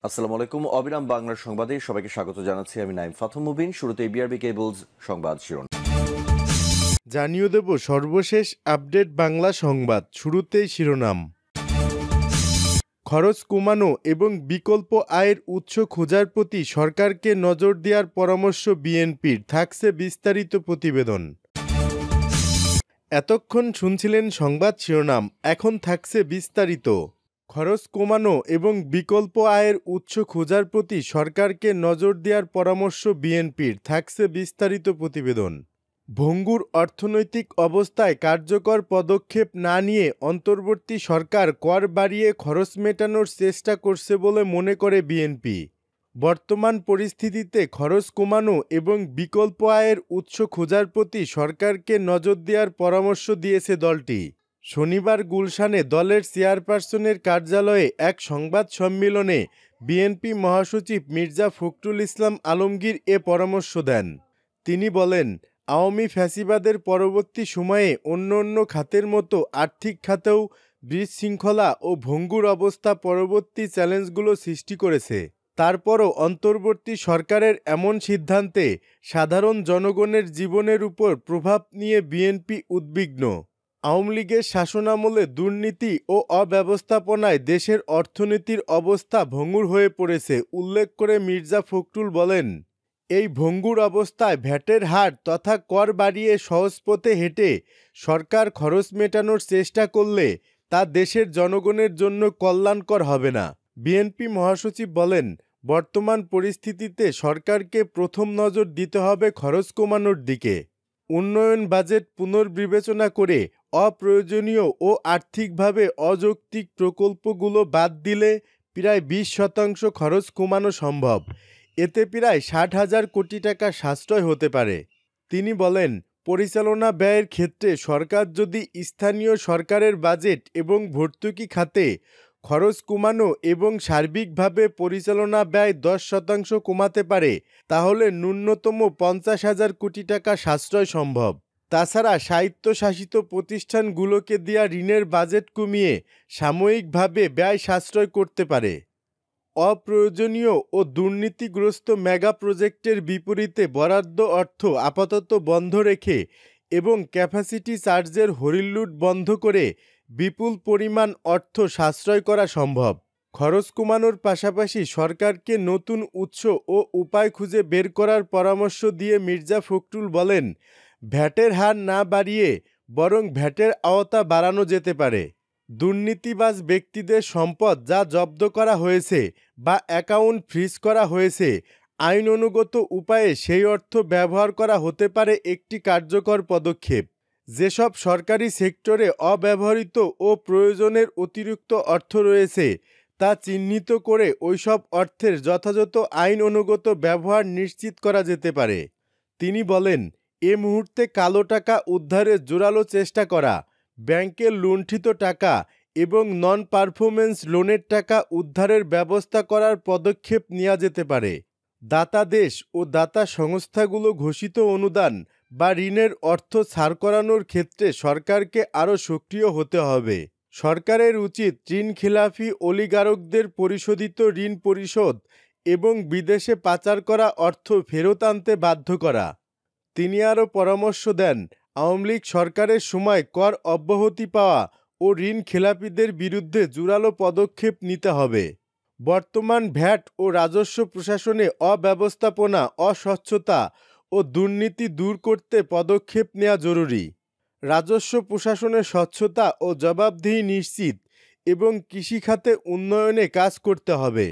আসসালামু আলাইকুম। অবিরাম বাংলার সংবাদে সবাইকে স্বাগত জানাচ্ছি। আমি নাইম ফাথম মুবিন। শুরুতেই বিআরবি কেবলস সংবাদ শিরোনাম। জানিয়ে দেব সর্বশেষ আপডেট বাংলা সংবাদ। শুরুতেই শিরোনাম। খরচ কমানো এবং বিকল্প আয়ের উৎস খোঁজার প্রতি সরকারকে নজর দেওয়ার পরামর্শ বিএনপির, থাকছে বিস্তারিত প্রতিবেদন। এতক্ষণ শুনছিলেন সংবাদ শিরোনাম, এখন থাকছে বিস্তারিত। খরচ কমানো এবং বিকল্প আয়ের উৎস খোঁজার প্রতি সরকারকে নজর দেওয়ার পরামর্শ বিএনপির, থাকছে বিস্তারিত প্রতিবেদন। ভঙ্গুর অর্থনৈতিক অবস্থায় কার্যকর পদক্ষেপ না নিয়ে অন্তর্বর্তী সরকার কর বাড়িয়ে খরচ মেটানোর চেষ্টা করছে বলে মনে করে বিএনপি। বর্তমান পরিস্থিতিতে খরচ কমানো এবং বিকল্প আয়ের উৎস খোঁজার প্রতি সরকারকে নজর দেওয়ার পরামর্শ দিয়েছে দলটি। শনিবার গুলশানে দলের চেয়ারপারসনের কার্যালয়ে এক সংবাদ সম্মেলনে বিএনপি মহাসচিব মির্জা ফখরুল ইসলাম আলমগীর এ পরামর্শ দেন। তিনি বলেন, আওয়ামী ফ্যাসিবাদের পরবর্তী সময়ে অন্য খাতের মতো আর্থিক খাতেও বিশৃঙ্খলা ও ভঙ্গুর অবস্থা পরবর্তী চ্যালেঞ্জগুলো সৃষ্টি করেছে। তারপরও অন্তর্বর্তী সরকারের এমন সিদ্ধান্তে সাধারণ জনগণের জীবনের উপর প্রভাব নিয়ে বিএনপি উদ্বিগ্ন। আওয়ামী লীগের শাসনামলে দুর্নীতি ও অব্যবস্থাপনায় দেশের অর্থনীতির অবস্থা ভঙ্গুর হয়ে পড়েছে উল্লেখ করে মির্জা ফখরুল বলেন, এই ভঙ্গুর অবস্থায় ভ্যাটের হার তথা কর বাড়িয়ে সহজ পথে হেঁটে সরকার খরচ মেটানোর চেষ্টা করলে তা দেশের জনগণের জন্য কল্যাণকর হবে না। বিএনপি মহাসচিব বলেন, বর্তমান পরিস্থিতিতে সরকারকে প্রথম নজর দিতে হবে খরচ কমানোর দিকে। উন্নয়ন বাজেট পুনর্বিবেচনা করে অপ্রয়োজনীয় ও আর্থিকভাবে অযৌক্তিক প্রকল্পগুলো বাদ দিলে প্রায় 20% খরচ কমানো সম্ভব। এতে প্রায় 60,000 কোটি টাকা সাশ্রয় হতে পারে। তিনি বলেন, পরিচালনা ব্যয়ের ক্ষেত্রে সরকার যদি স্থানীয় সরকারের বাজেট এবং ভর্তুকি খাতে খরচ কমানো এবং সার্বিকভাবে পরিচালনা ব্যয় 10% কমাতে পারে, তাহলে ন্যূনতম 50,000 কোটি টাকা সাশ্রয় সম্ভব। তাছাড়া স্বায়ত্তশাসিত প্রতিষ্ঠানগুলোকে দেয়া ঋণের বাজেট কমিয়ে সাময়িকভাবে ব্যয় সাশ্রয় করতে পারে। অপ্রয়োজনীয় ও দুর্নীতিগ্রস্ত মেগা প্রজেক্টের বিপরীতে বরাদ্দ অর্থ আপাতত বন্ধ রেখে এবং ক্যাপাসিটি চার্জের হরিলুট বন্ধ করে বিপুল পরিমাণ অর্থ সাশ্রয় করা সম্ভব। খরচ কমানোর পাশাপাশি সরকারকে নতুন উৎস ও উপায় খুঁজে বের করার পরামর্শ দিয়ে মির্জা ফখরুল বলেন, ভ্যাটের হার না বাড়িয়ে বরং ভ্যাটের আওতা বাড়ানো যেতে পারে। দুর্নীতিবাজ ব্যক্তিদের সম্পদ যা জব্দ করা হয়েছে বা অ্যাকাউন্ট ফ্রিজ করা হয়েছে, আইন অনুগত উপায়ে সেই অর্থ ব্যবহার করা হতে পারে একটি কার্যকর পদক্ষেপ। যেসব সরকারি সেক্টরে অব্যবহৃত ও প্রয়োজনের অতিরিক্ত অর্থ রয়েছে তা চিহ্নিত করে ওইসব অর্থের যথাযথ আইন অনুগত ব্যবহার নিশ্চিত করা যেতে পারে। তিনি বলেন, এ মুহূর্তে কালো টাকা উদ্ধারের জোরালো চেষ্টা করা, ব্যাংকের লুণ্ঠিত টাকা এবং নন পারফরমেন্স লোনের টাকা উদ্ধারের ব্যবস্থা করার পদক্ষেপ নেওয়া যেতে পারে। দাতা দেশ ও দাতা সংস্থাগুলো ঘোষিত অনুদান বা ঋণের অর্থ ছাড় করানোর ক্ষেত্রে সরকারকে আরও সক্রিয় হতে হবে। সরকারের উচিত ঋণখেলাপি অলিগারকদের পরিশোধিত ঋণ পরিশোধ এবং বিদেশে পাচার করা অর্থ ফেরত আনতে বাধ্য করা। তিনি আরও পরামর্শ দেন, আওয়ামী লীগ সরকারের সময় কর অব্যাহতি পাওয়া ও ঋণ খেলাপিদের বিরুদ্ধে জোরালো পদক্ষেপ নিতে হবে। বর্তমান ভ্যাট ও রাজস্ব প্রশাসনে অব্যবস্থাপনা, অস্বচ্ছতা ও দুর্নীতি দূর করতে পদক্ষেপ নেওয়া জরুরি। রাজস্ব প্রশাসনের স্বচ্ছতা ও জবাবদিহি নিশ্চিত এবং কৃষিখাতে উন্নয়নে কাজ করতে হবে।